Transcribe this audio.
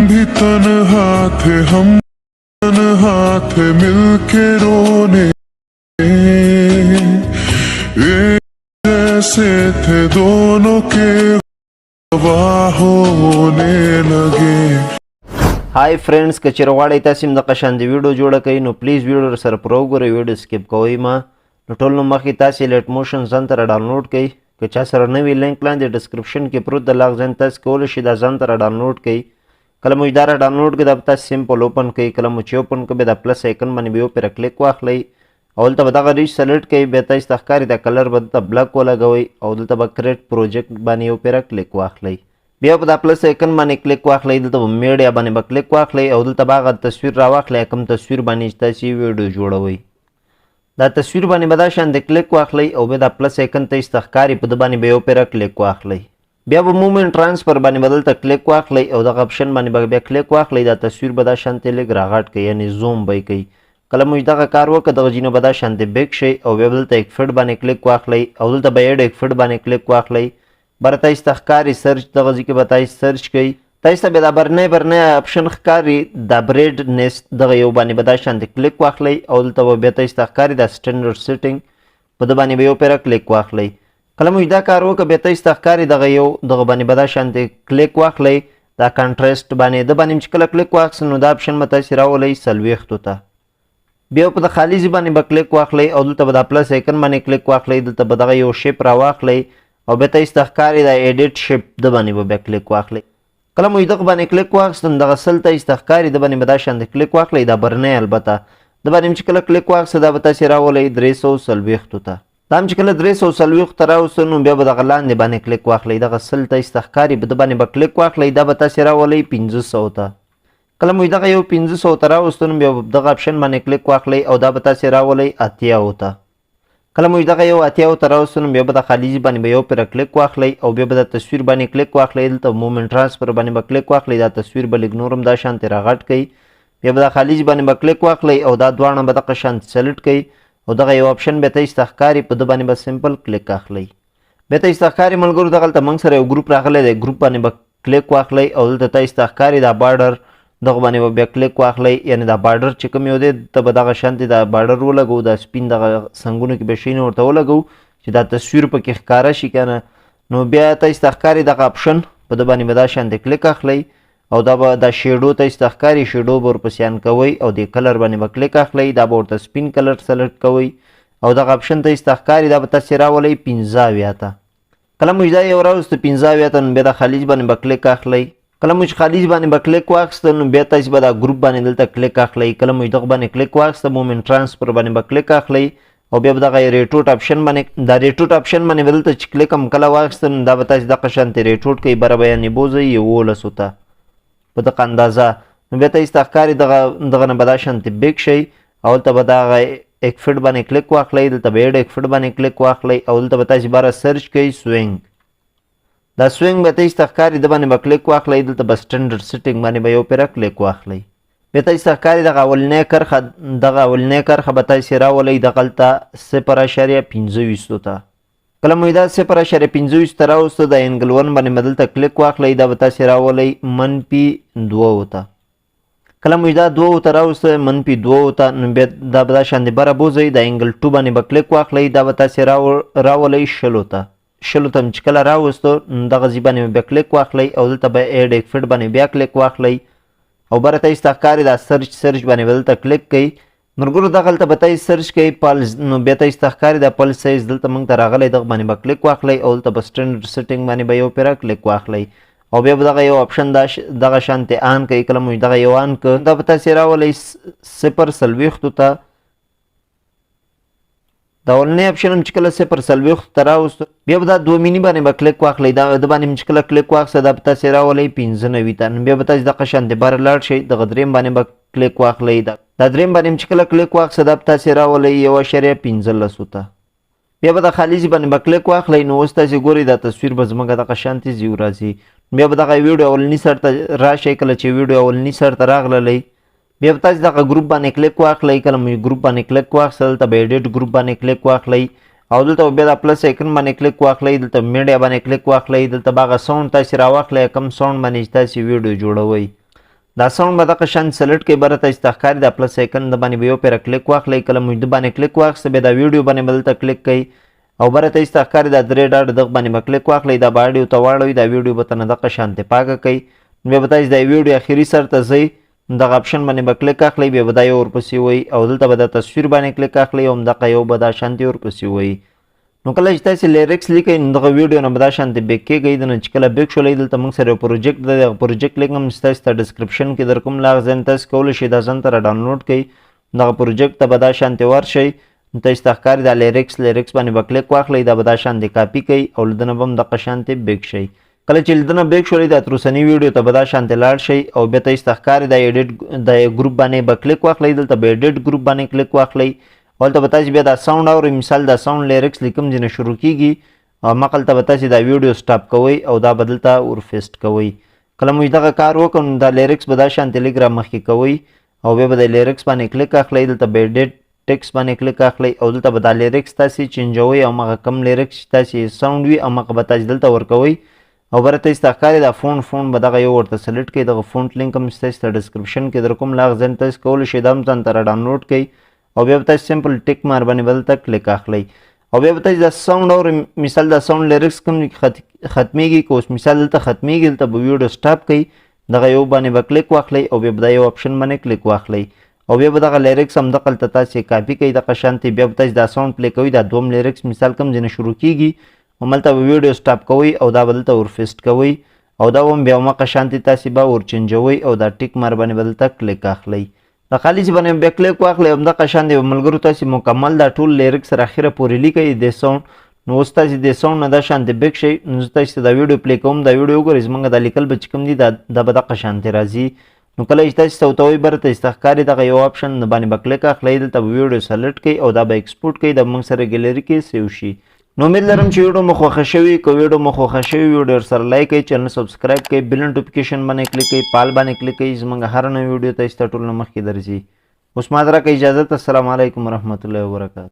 भी तन्हा थे हम तन्हा थे मिलके रोने जैसे थे दोनों के गवाह होने लगे. Hi friends که چیرې غواړئ تاسې هم دغه شان د ویډیو جوړه کوئ نو پلیز ویډیو سره پوره وګورئ ویډیو سکیپ کوئ مه نو ټول نو مخکې تاسې لیټ موشن ځان ته راډاونلوډ کړئ که چا سره نه وي لینک لاندې ډسکرپشن کې پروت د لاغ ځان تاسې کولی شئ دا ځان ته راډاونلوډ کړئ کله مو دا راډاونلوډ کړئ دا به تاسې سمپل اوپن کړئ کله مو چې اوپن کړئ بیا دا پلس ایکن باندې به یو پرې کلیک واخلئ او دلته به دغه ریچ سلیکټ کړئ بیا تاسې ته ښکاري دا کلر به دلته بلک ولګوئ او دلته به کریټ پروجیکټ باندې یو پرې کلیک واخلئ بیا په دا پلس ایکن باندې کلیک واخلئ دلته به میډیا باندې به کلیک واخلئ او دلته به هغه تصویر راواخلئ کوم تصویر باندې چې تاسې ویډیو جوړوئ دا تصویر باندې به دا شان د کلیک واخلئ او بیا دا پلس ایکن ته چې ته ښکاري په ده باندې به یو پرې کلیک واخلئ بیا به مومنټ ټرانسفر باندې به دلته کلیک واخلئ او دغه اپشن باندې به بیا کلیک واخلئ دا تصویر به دا شانتې لږ راغټ کړئ یعنې زوم به یې کوي کله مو دغه کار وکړه دغه ځینو به دا شانتې بیک شئ او بیا به دلته ایکفیډ باندې کلیک واخلئ او دلته به ایډ ایکفیډ باندې کلیک واخلئ بره تاسې ته ښکاري سرچ دغه ځای کې به تاسې سرچ کوئ تاسې ته بیا دا برنی اپشن ښکاري دا بریډ نیست دغه یو باندې به دا شانتې کلیک واخلئ او دلته به بیا تاسې ته ښکاري دا سټنډرډ سیټینګ په ده باندې به یو پیره کلیک واخلئ کله مو دا کار وکړه بیا تاسې ته ښکاري دغه یو دغه باندې به دا شانتې کلیک واخلئ دا کنټرسټ باندې ده باندې چې کله کلیک واخلئ نو دا اپشن به تاسې راولئ 40 ته بیا په د خالي ځای باندې به کلیک واخلئ او دلته به دا پلس ایکن باندې کلیک واخلئ دلته به دغه یو شیپ راواخلئ او بیا تاسې ته ښکاري دا ایډیټ شیپ ده باندې به بیا کلیک واخلئ کله مو دغه باندې کلیک واخیستل دغه سل تاسې ته ښکاري ده باندې به دا شان د کلیک واخلئ دا برنی البته ده باندې چې کله کلیک واخیسته دا به تاسې راولئ 340 ته دا هم چې کله 340 ته راوستو نو بیا به دغه لاندې باندې کلیک واخلئ دغه سل تاسې ته ښکاري ده باندې به کلیک واخلئ دا به تاسې راولئ 500 ته کله مو دغه یو 500 ته راوستو نو بیا دغه اپشن باندې کلیک واخلئ او دا به تاسې راولئ 80 ته کله مو دغه یو 80 ته راوستو نو بیا به د خالي ځای باندې به یو پرې کلیک واخلئ او بیا به د تصویر باندې کلیک واخلئ دلته مومنټ ټرانسفر باندې به کلیک واخلئ دا تصویر به لږ نور هم دا شانتې راغټ کړئ بیا به د خالي ځای باندې به کلیک واخلئ او دا دواړه به دغه شانتې سلیکټ کړئ او دغه یو اپشن بیا تاسې ته ښکاري په ده باندې به سمپل کلیک اخلئ بیا تاسې ته ښکاري ملګرو دغلته موږ سره یو ګروپ راغلی دی ګروپ باندې به کلیک واخلئ او دلته تاسې ته ښکاري دا بارډر دغه باندې به بیا کلیک واخلئ یعنې دا بارډر چې کوم یو دی ته به دغه شانتې دا بارډر ولګو دا سپین دغه څنګونو کې به شیونه ورته ولګو چې دا تصویر پکې ښکاره شي که نه نو بیا تاسې ته ښکاري دغه اپشن په ده باندې به دا شانتې کلیک اخلئ او دا به دا شیډو تاسې ته ښکاري شیډو به ورپسې آن کوئ او دې کلر باندې به کلیک اخلئ دا به ورته سپین کلر سلیکټ کوئ او دغه اپشن تاسې ته ښکاري دا به تاسې راولئ 15 ته کله مو دا یو راوستو 15 ته نو بیا د خالي باندې به کلیک اخلئ کله مو چې خالي باندې به کلیک واخیسته نو بیا تاسې به دا ګروپ باندې دلته کلیک اخلئ کله مو دغه باندې کلیک واخیسته مومنټ ټرانسفر باندې به کلیک اخلئ او بیا به دغه ریټوټ اپشن باندې دا ریټوټ اپشن باندې به دلته چې کلیک هم کله واخیسته نو دا به تاسې دغه شانتې ریټوټ کوئ بره به یعنې بوځئ 11 ته په دغه اندازه نو بیا تاسې ته ښکاري دغه نه به دا شانتې بیک شئ او دلته به دغه ایکفیډ باندې کلیک واخلئ دلته به ایډ ایکفیډ باندې کلیک واخلئ او دلته به تاسې باره سرچ کوئ سوینګ دا سوینګ به تاسې ته ښکاري ده باندې به کلیک واخلئ دلته به سټنډرډ سیټینګ باندې به یو پیره کلیک واخلئ بیا تاسې ته ښکاري دغه اولنۍ کرښه به تاسې راولئ دغلته 0.25 ته کله مو دا 0.25 ته راوستو د انګل 1 باندې به دلته کلیک واخلئ دا به تاسې راولئ -2 ته کله مو دا 2 ته راوستو -2 ته نو بیا دا به دا شانتې بره بوځئ د انګل 2 باندې به کلیک واخلئ دا به تاسې راولئ 10 ته 10 ته چې کله راوستو دغه ځای باندې بیا کلیک واخلئ او دلته به ایډ ایکفیډ باندې بیا کلیک واخلئ او بره تاسې ته ښکاري دا سرچ باندې به دلته کلیک کوئ ملګرو دغلته به تاسې سرچ کوئ پلس نو بیا تاسې ته ښکاري دا پلس سایز دلته موږ ته راغلی دغه باندې به کلیک واخلئ او دلته به سټنډرډ سیټینګ باندې به یو پیره کلیک واخلئ او بیا به دغه یو اپشن دغه شانتې آن کوئ کله مو دغه یو آن کړ دا به تاسې راولئ 0.40 ته دا اولنی اپشن هم چې کله 0.40 ته راوستو بیا به دا 2 مینی باندې به کلیک واخلئ دا د باندې چې کله کلیک واخیسته دا به تاسې راولئ 95 ته نو بیا به تاسې دغه شانتې بره لاړ شئ دغه دریم باندې به کلیک واخلئ دا دریم باندې چې کله کلیک واخیسته دا به تاسې راولئ 1.15 ته بیا به د خالي ځای باندې به کلیک واخلئ نو اوس تاسې ګورئ دا تصویر به زموږ دغه شانتې زیو راځي بیا به دغه ویډیو اولني سر ته راشئ کله چې ویډیو اولني سر ته راغللی بیا به تاسې دغه ګروپ باندې کلیک واخلئ کله مو ګروپ باندې کلیک واخیستل دلته به ایډیټ ګروپ باندې کلیک واخلئ او دلته بیا دا پلس ایکن باندې کلیک واخلئ دلته میډیا باندې کلیک واخلئ دلته به هغه ساوند تاسې راواخلئ کوم ساوند باندې چې تاسې ویډیو جوړوئ دا ساوند به دغه شان سلیکټ کوئ بره ته چې ته ښکاري دا پلس آیکن د باندې به یو پیره کلیک واخلئ کله مو د باندې کلیک واخیسته بیا دا ویډیو باندې به دلته کلیک کوئ او بره ته چې ته ښکاري دا درې ډاټ دغه باندې به کلیک واخلئ دا به اډیو ته واړوئ دا ویډیو به ته نه دغه شانتې پاکه کوئ بیا به تاسې دا ویډیو اخري سر ته ځئ دغه اپشن باندې به کلیک اخلئ بیا به دا یو ورپسې وایي او دلته به د تصویر باندې کلیک اخلئ او همدغه یو به دا شانتې ورپسې وایي نو کله چې تاسې لیریکس لیکئ نو دغه ویډیو نه به دا شانتې بیک کېږئ د نه چې کله بیک شولئ دلته موږ سره یو پروجیکټ دی دغه پروجیکټ لینک هم ستاسې ته ډسکرپشن کې در کوم لاغ ځای تاسې کولی شئ دا ځان ته راډاونلوډ کړئ دغه پروجیکټ ته به دا شانتې ورشئ تاسې ته ښکاري دا لیریکس باندې به کلیک واخلئ دا به دا شانتې کاپي کوئ او له ده نه به هم دغه شانتې بیک شئ کله چې له ده نه بیک شولئ دا تر اوسني ویډیو ته به دا شانتې لاړ شئ او بیا تاسې ته ښکاري دا ایډیټ د ګروپ باندې به کلیک واخلئ دلته به ایډیټ ګروپ باندې کلیک واخلئ هلته به تاسې بیا دا ساوند اورئ مثال دا ساوند لیریکس لیکم ځینې شروع کېږي مقلته به تاسې دا ویډیو سټاپ کوئ او دا به دلته ورفیسټ کوئ کله مو دغه کار وکړو نو دا لیریکس به دا شانتې لږ را مخکې کوئ او بیا به د لیریکس باندې کلیک اخلئ دلته به ایډیټ ټیکس باندې کلیک اخلئ او دلته به دا لیریکس تاسې چینجوئ او هغه کم لیریکس چې تاسې ساوند وي هغه به تاسې دلته ورکوئ او بره ته چې ته ښکاري دا فونټ به دغه یو ورته سلیکټ کړئ دغه فونټ لینک هم ستاسې ته ډسکرپشن کې در کوم له هغه ځای نه تاسې کولی شئ دا هم ځان ته راډاونلوډ کړئ او بیا به تاسې سمپل ټیک مار باندې به دلته کلیک اخلئ او بیا به تاسې دا ساوند اورئ مثال دا ساوند لیریکس کوم ختمیږي که اوس مثال دلته ختمیږي دلته به ویډیو سټاپ کوئ دغه یو باندې به کلیک واخلئ او بیا به دا یو اپشن باندې کلیک واخلئ او بیا به دغه لیریکس هم دغلته تاسې کاپي کوئ دغه شانتې بیا به تاسې دا ساوند پلی کوئ دا دوم لیریکس مثال کوم ځینې شروع کېږي هملته به ویډیو سټاپ کوئ او دا به دلته ورفیسټ کوئ او دا هم بیا همغه شانتې تاسې به ورچینجوئ او دا ټیک مار باندې به دلته کلیک اخلئ د خالي ځای باندې بیا کلیک واخلئ همدغه شانتې به ملګرو تاسې مکمل دا ټول لیریکس تر اخره پورې لیکئ د ساوند نو اوس تاسې د ساوند نه دا شانتې بیک شئ نو زه تاسې ته دا ویډیو پلی کوم دا ویډیو وګورئ زموږ دا لیکل به چې کوم دي دا به دغه شانتې راځي نو کله چې تاسې ته وتوئ بره ته چې ته ښکاري دغه یو اپشن باندې به کلیک اخلئ دلته به ویډیو سلیکټ کړئ او دا به ایکسپورټ کړئ د موږ سره ګیلري کې سیو شي نو امید لرم چې ویډیو مو خوښه شوي که ویډیو مو خوښه شوي ویډیو ورسره لایک کړئ چینل سبسکرایب کړئ بیل نوټیفیکیشن باندې کلیک کړئ پال باندې کلیک کړئ زموږ هر نوې ویډیو تاسې ته ټول نه مخکې درځي اوس ما درکه اجازه ته السلام علیکم ورحمت الله وبرکاته